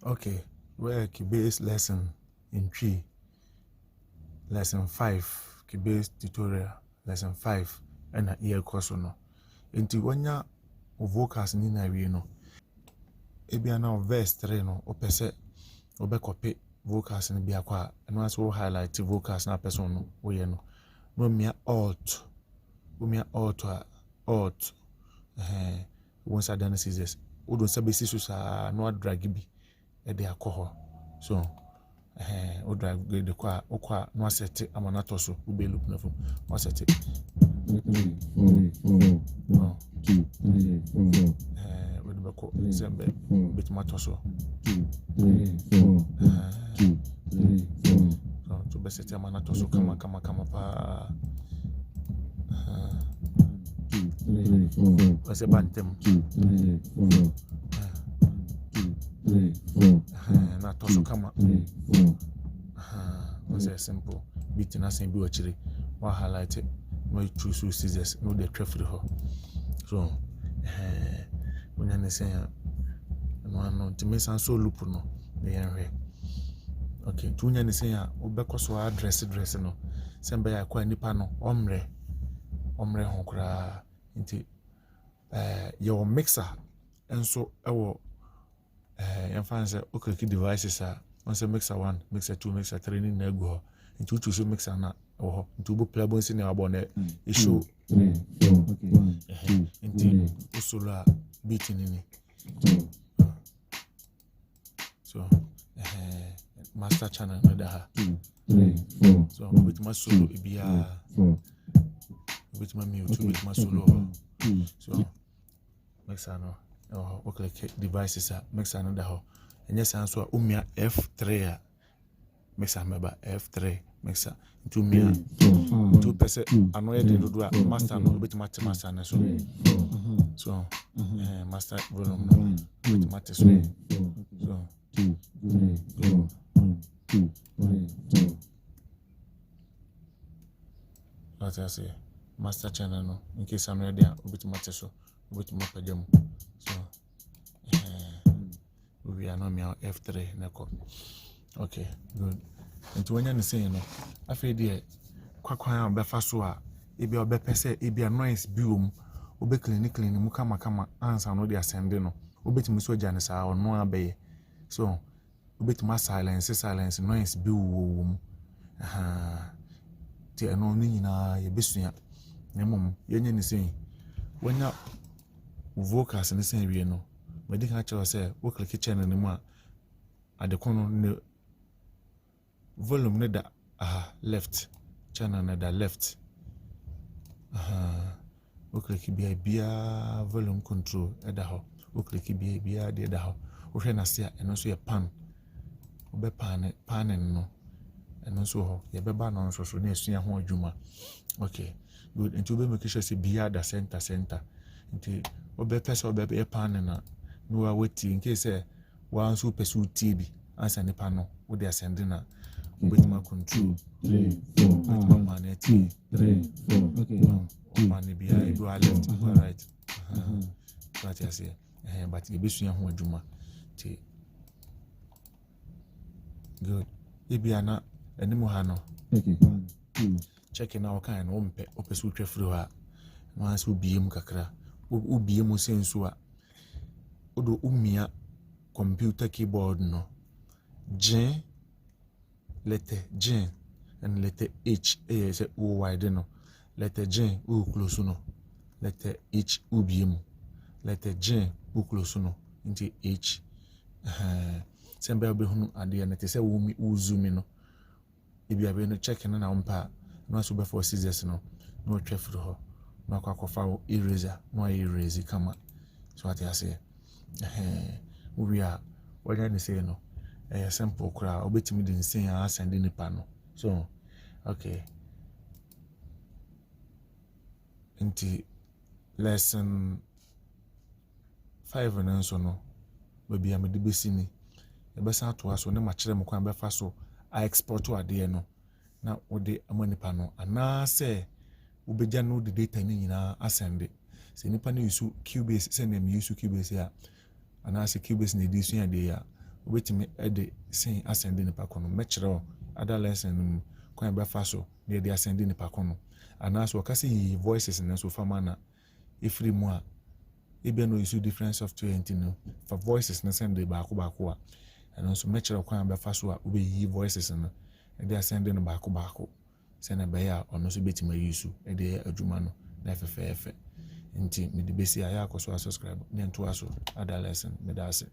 Okay, we're Cubase lesson in 3, lesson 5, Cubase tutorial, lesson 5, and a year course no. Into when ya vocals ni na wie no. Ebia na verse 3 no, opese obe copy vocals ni bia kwa, and once we highlight vocals na person no, we no. No mia alt. Alt. Once I done scissors. We don't say basis so no drag bi. Ede akọ so o drag the kwa okwa no set amanato so we be loop na fo o set we the bako sembe bit mato so so to be set amanato so kama pa what's a bantem na toso kama was a simple beat na sen bi ochire wa highlight no choose scissors no dey trap for so when you say no to me san so loop no dey enwe okay to nya ni say obekọ so dress no sembe ya kwa nipa no omre ho kura nti your mixer enso ewo and find say okay devices are once mixer 1 mixer 2 mixer 3 ni na go into choose mixer na into bo play si na abo na issue into usula beat ni so master channel na da so with my solo ibia with my mute with my solo so mixer no okay devices are mixer no da ho enye san so umia F3 mixer meba F3 mixer into mia 2% anoye de do master no bit master na so master volume no bit master so what I say master channel no in case I'm ready bit master so bit master jam so we are no me F3 neko okay good nti wanya ne say no afi de kwakwan a obefa so a ebi obepese ebi noise biom obe clinic mu kama answer no dey ascend no obetimi so gya ne saa ono abeye so obetimi silence noise bi wo ti eno ni nyina ye besua nemom yenye ne say wanya vocals ne say wie no medi ka chawo say wo click channel ni mu a adekono ne volume ne da left channel ne da left wo click bia volume control e da ho wo click bia de da ho wo hwe na se a eno so ye pan wo be pan no eno so ho ye be ba no so na esua ho adwuma okay good nti wo be make sure say bia da center nti wo be pese wo be pan na no wa weti in case one so pursue TV answer ne pano wo dey send na with my control 3 4 with my net 3 4 okay man be I go left right what you say but e be sua ho adwuma ti good e bia na animu ha no okay 1 2 check na o kan no mpe o pursue twefuru ha no so biem kakra o biem senso a odo umia computer keyboard no G letter G and letter H is o wide no letter G o close no letter H o biem letter G o close no into H sembe obe hunu ade na te se wo zoom no ebi abe no check na umpa no so be for scissors no twefro ho no akwakofa eraser no erase kama so what I say we are what you say no simple kra obetimi de nsin a send nipa no so okay into lesson 5 na so no baby am de besi ni e be san to aso ne ma kire mkwan be fa so I export to ade no na wo de amanipa no ana se wo beja no de data ni nyina asende se nipa no use Cubase se na me use Cubase ya ana se Cubase na edison ya de ya wobɛtumi de sen asɛnde nipa ko no mɛkyerɛ other lesson no kwan bɛfa so na yɛde asɛnde nipa ko no anaasɛ wɔkasa yi voices no so fama na ɛfiri mu a ebia no use different software nti no fa voices no send baako a ɛno nso mɛkyerɛ kwan bɛfa so a wobɛyi voices no ɛde asɛnde no baako sɛ na bɛyɛ a ɔno nso bɛtumi ayi so ɛde adwuma no na ɛfɛfɛɛfɛ nti mede bɛsi a yɛ akɔ so a subscribe ne ntoa so other lesson mede ase